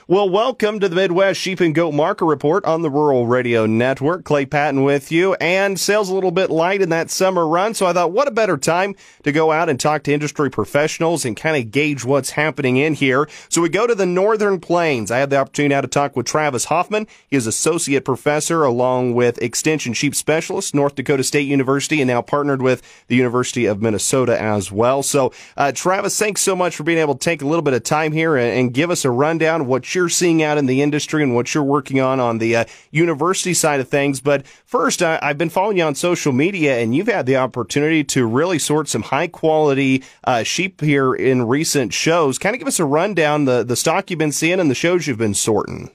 Well, welcome to the Midwest Sheep and Goat Market Report on the Rural Radio Network. Clay Patton with you, and sales a little bit light in that summer run, so I thought what a better time to go out and talk to industry professionals and kind of gauge what's happening in here. So we go to the Northern Plains. I had the opportunity now to talk with Travis Hoffman. He is associate professor along with extension sheep specialist, North Dakota State University, and now partnered with the University of Minnesota as well. So, Travis, thanks so much for being able to take a little bit of time here and give us a rundown of what you're seeing out in the industry and what you're working on the university side of things. But first, I've been following you on social media, and you've had the opportunity to really sort some high-quality sheep here in recent shows. Kind of give us a rundown, the stock you've been seeing and the shows you've been sorting.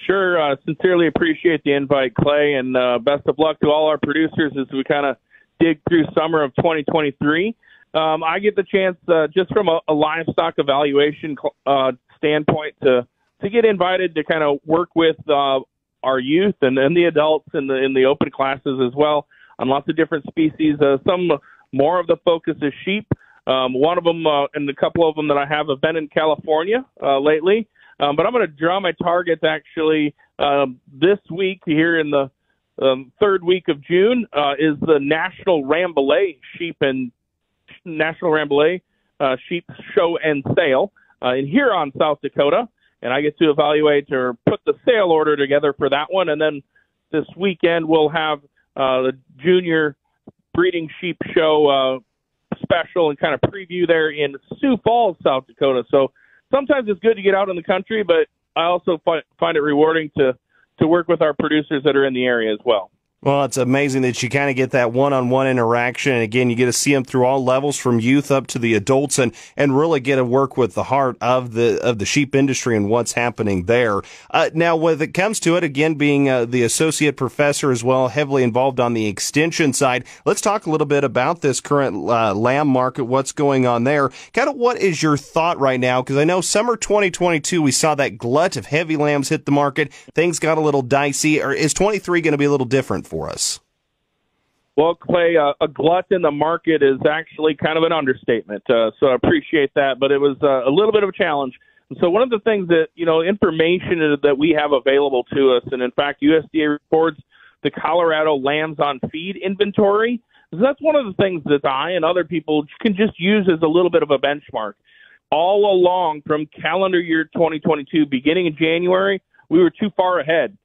Sure. Sincerely appreciate the invite, Clay, and best of luck to all our producers as we kind of dig through summer of 2023. I get the chance, just from a livestock evaluation standpoint, to get invited to kind of work with our youth and the adults in the open classes as well on lots of different species. Some more of the focus is sheep. One of them and a couple of them that I have been in California lately. But I'm going to draw my targets actually this week here in the third week of June is the National Rambouillet Sheep Show and Sale in Huron, South Dakota. And I get to evaluate or put the sale order together for that one. And then this weekend we'll have the Junior Breeding Sheep Show special and kind of preview there in Sioux Falls, South Dakota. So sometimes it's good to get out in the country, but I also find it rewarding to work with our producers that are in the area as well. Well, it's amazing that you kind of get that one-on-one interaction. And again, you get to see them through all levels from youth up to the adults and really get to work with the heart of the sheep industry and what's happening there. Now, when it comes to it, again, being the associate professor as well, heavily involved on the extension side, let's talk a little bit about this current lamb market, what's going on there. Kind of what is your thought right now? Because I know summer 2022, we saw that glut of heavy lambs hit the market. Things got a little dicey. Or is 23 going to be a little different for us? Well, Clay, a glut in the market is actually kind of an understatement, so I appreciate that, but it was a little bit of a challenge. And so one of the things that, information that we have available to us, and in fact, USDA records the Colorado lambs on feed inventory. So that's one of the things that I and other people can just use as a little bit of a benchmark. All along from calendar year 2022, beginning in January, we were too far ahead.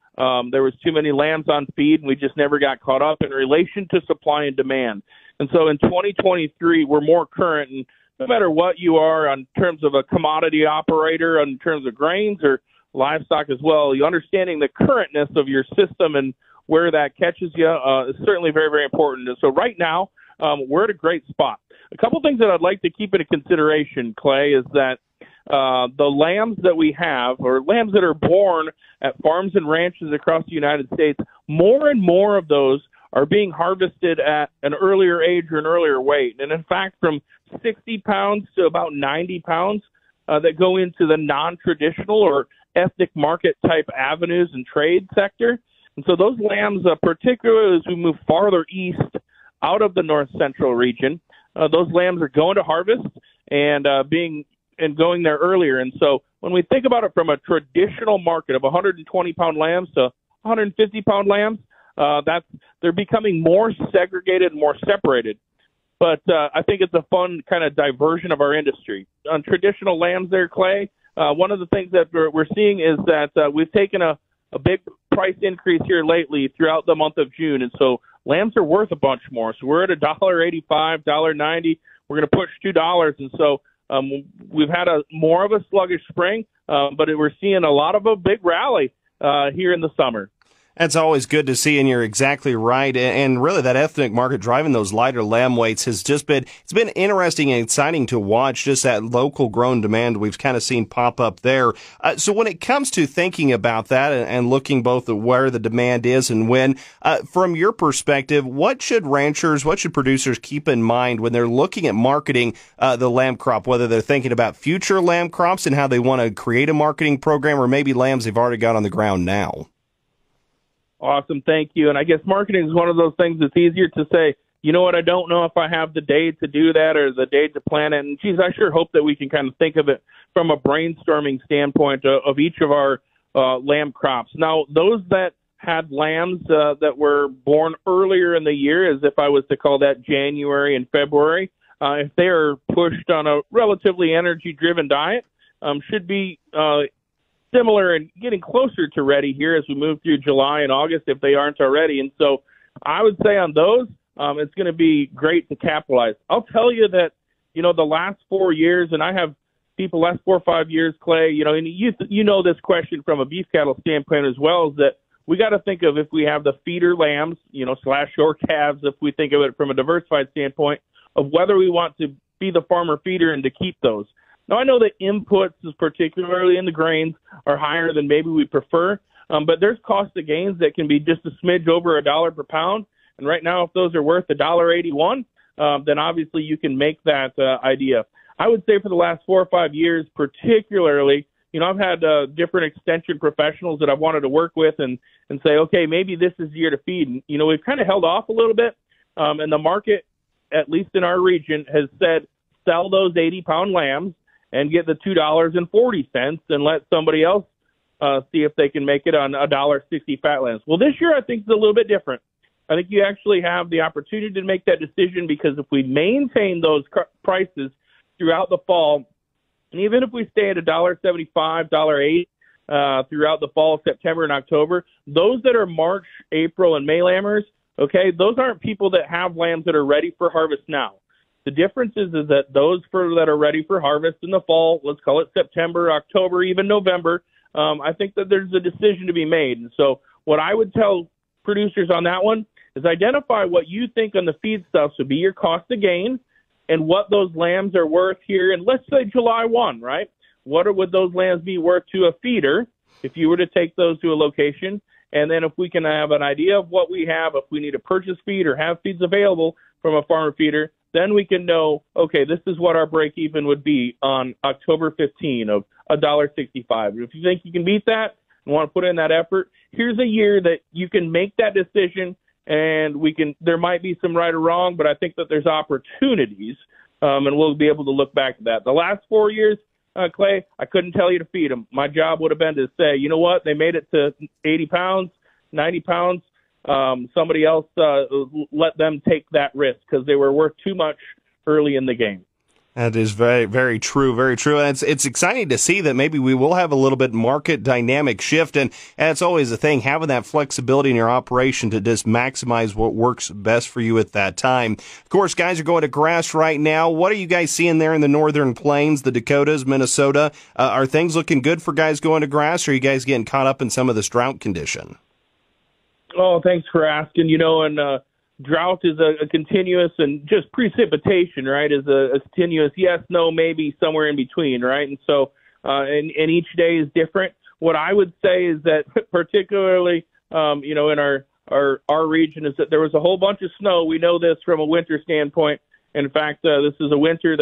There was too many lambs on feed, and we just never got caught up in relation to supply and demand. And so in 2023, we're more current, and no matter what you are in terms of a commodity operator, in terms of grains or livestock as well, you understanding the currentness of your system and where that catches you is certainly very, very important. And so right now, we're at a great spot. A couple things that I'd like to keep into consideration, Clay, is that the lambs that we have, or lambs that are born at farms and ranches across the United States, more and more of those are being harvested at an earlier age or an earlier weight. And in fact, from 60 pounds to about 90 pounds that go into the non-traditional or ethnic market type avenues and trade sector. And so those lambs, particularly as we move farther east out of the north central region, those lambs are going to harvest and going there earlier. And so when we think about it from a traditional market of 120-pound lambs to 150-pound lambs, they're becoming more segregated and more separated. But I think it's a fun kind of diversion of our industry. On traditional lambs there, Clay, one of the things that we're seeing is that we've taken a big price increase here lately throughout the month of June. And so lambs are worth a bunch more. So we're at $1.85, $1.90. We're going to push $2. And so we've had more of a sluggish spring, but we're seeing a lot of a big rally here in the summer. That's always good to see, and you're exactly right. And really, that ethnic market driving those lighter lamb weights has just been, it's been interesting and exciting to watch, just that local grown demand we've kind of seen pop up there. So when it comes to thinking about that and looking both at where the demand is and when, from your perspective, what should producers keep in mind when they're looking at marketing the lamb crop, whether they're thinking about future lamb crops and how they want to create a marketing program, or maybe lambs they've already got on the ground now? Awesome. Thank you. And I guess marketing is one of those things that's easier to say, you know what, I don't know if I have the day to do that or the day to plan it. And, geez, I sure hope that we can kind of think of it from a brainstorming standpoint of each of our lamb crops. Now, those that had lambs that were born earlier in the year, as if I was to call that January and February, if they are pushed on a relatively energy-driven diet, should be similar and getting closer to ready here as we move through July and August if they aren't already. And so I would say on those, it's going to be great to capitalize. I'll tell you that, the last 4 years, and I have people last 4 or 5 years, Clay, and you know this question from a beef cattle standpoint as well, is that we got to think of if we have the feeder lambs, / short calves, if we think of it from a diversified standpoint, of whether we want to be the farmer feeder and to keep those. Now, I know that inputs, particularly in the grains, are higher than maybe we prefer, but there's cost of gains that can be just a smidge over $1 per pound. And right now, if those are worth $1.81, then obviously you can make that idea. I would say for the last 4 or 5 years, particularly, I've had different extension professionals that I've wanted to work with and say, okay, maybe this is the year to feed. And, we've kind of held off a little bit, and the market, at least in our region, has said sell those 80-pound lambs and get the $2.40 and let somebody else see if they can make it on $1.60 fat lambs. Well, this year I think it's a little bit different. I think you actually have the opportunity to make that decision because if we maintain those prices throughout the fall, and even if we stay at $1.75, $1.08 throughout the fall, September and October, those that are March, April, and May lambers, okay, those aren't people that have lambs that are ready for harvest now. The difference is that those that are ready for harvest in the fall, let's call it September, October, even November, I think that there's a decision to be made. And so what I would tell producers on that one is identify what you think on the feed stuff would be your cost of gain and what those lambs are worth here. And let's say July 1, right? Would those lambs be worth to a feeder if you were to take those to a location? And then if we can have an idea of what we have, if we need to purchase feed or have feeds available from a farmer feeder, then we can know, okay, this is what our break even would be on October 15 of $1.65. If you think you can beat that and want to put in that effort, here's a year that you can make that decision, and there might be some right or wrong, but I think that there's opportunities, and we'll be able to look back at that. The last 4 years, Clay, I couldn't tell you to feed them. My job would have been to say, you know what, they made it to 80 pounds, 90 pounds. Somebody else let them take that risk because they were worth too much early in the game. That is very, very true, very true. And it's exciting to see that maybe we will have a little bit market dynamic shift, and it's always a thing, having that flexibility in your operation to just maximize what works best for you at that time. Of course, guys are going to grass right now. What are you guys seeing there in the northern plains, the Dakotas, Minnesota? Are things looking good for guys going to grass, or are you guys getting caught up in some of this drought condition? Oh, thanks for asking. Drought is a continuous, and just precipitation, right, is a continuous yes, no, maybe somewhere in between, right? And so, and each day is different. What I would say is that particularly, in our region is that there was a whole bunch of snow. We know this from a winter standpoint. In fact, this is a winter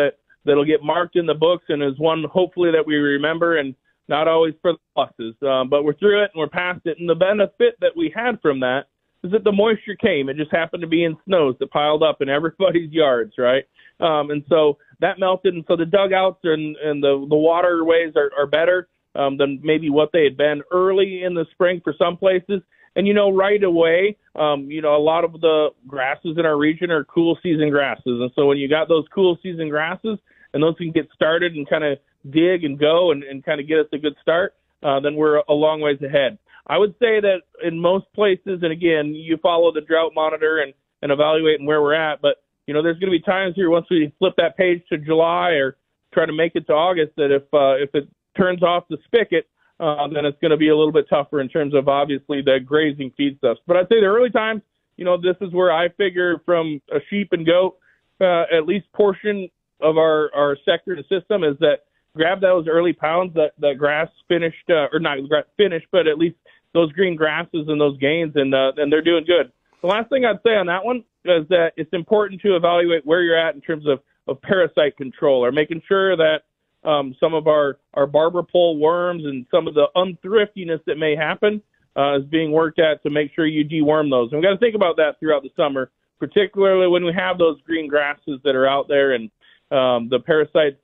that'll get marked in the books and is one hopefully that we remember, and not always for the losses. But we're through it and we're past it. And the benefit that we had from that is that the moisture came. It just happened to be in snows that piled up in everybody's yards, right? And so that melted. And so the dugouts and the waterways are better than maybe what they had been early in the spring for some places. And, right away, a lot of the grasses in our region are cool season grasses. And so when you got those cool season grasses and those can get started and kind of dig and go and kind of get us a good start, then we're a long ways ahead. I would say that in most places, and again, you follow the drought monitor and evaluating where we're at, but, there's going to be times here once we flip that page to July or try to make it to August that if it turns off the spigot, then it's going to be a little bit tougher in terms of obviously the grazing feed stuff. But I'd say the early times, this is where I figure from a sheep and goat, at least portion of our sector and system is that grab those early pounds that grass finished, or not finished, but at least those green grasses and those gains, and they're doing good. The last thing I'd say on that one is that it's important to evaluate where you're at in terms of parasite control, or making sure that some of our barber pole worms and some of the unthriftiness that may happen is being worked at to make sure you deworm those. And we've got to think about that throughout the summer particularly when we have those green grasses that are out there and the parasites,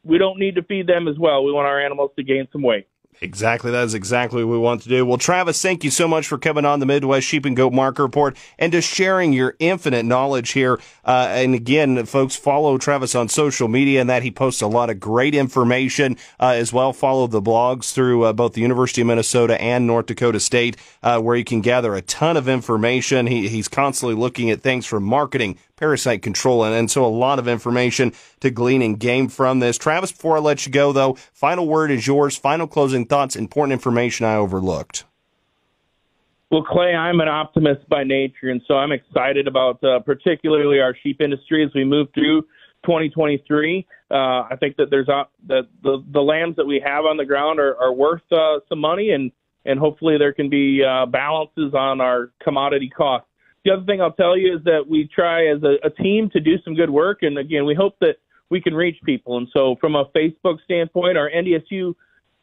we don't need to feed them as well. We want our animals to gain some weight. Exactly. That is exactly what we want to do. Well, Travis, thank you so much for coming on the Midwest Sheep and Goat Market Report and just sharing your infinite knowledge here. And again, folks, follow Travis on social media and that he posts a lot of great information as well. Follow the blogs through both the University of Minnesota and North Dakota State where you can gather a ton of information. He's constantly looking at things from marketing, parasite control, and so a lot of information to glean and gain from this. Travis, before I let you go, though, final word is yours. Final closing thoughts, important information I overlooked. Well, Clay, I'm an optimist by nature, and so I'm excited about particularly our sheep industry as we move through 2023. I think that there's that the lambs that we have on the ground are worth some money, and hopefully there can be balances on our commodity costs. The other thing I'll tell you is that we try as a team to do some good work. And again, we hope that we can reach people. And so from a Facebook standpoint, our NDSU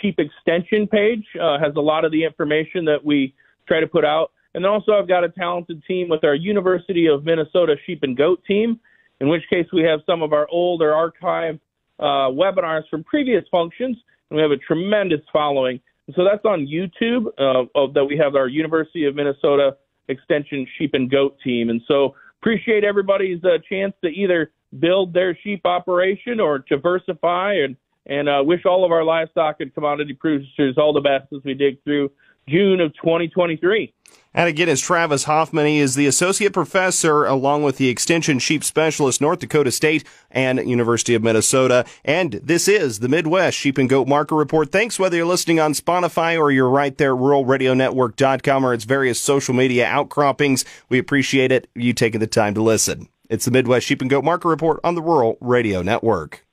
Sheep Extension page has a lot of the information that we try to put out. And then also I've got a talented team with our University of Minnesota Sheep and Goat team, in which case we have some of our older archived webinars from previous functions. And we have a tremendous following. And so that's on YouTube that we have our University of Minnesota Extension Sheep and Goat team. And so appreciate everybody's chance to either build their sheep operation or diversify, and wish all of our livestock and commodity producers all the best as we dig through June of 2023. And again, it's Travis Hoffman. He is the associate professor along with the extension sheep specialist, North Dakota State and University of Minnesota. And this is the Midwest Sheep and Goat Market Report. Thanks whether you're listening on Spotify or you're right there at ruralradionetwork.com or its various social media outcroppings. We appreciate it. You taking the time to listen. It's the Midwest Sheep and Goat Market Report on the Rural Radio Network.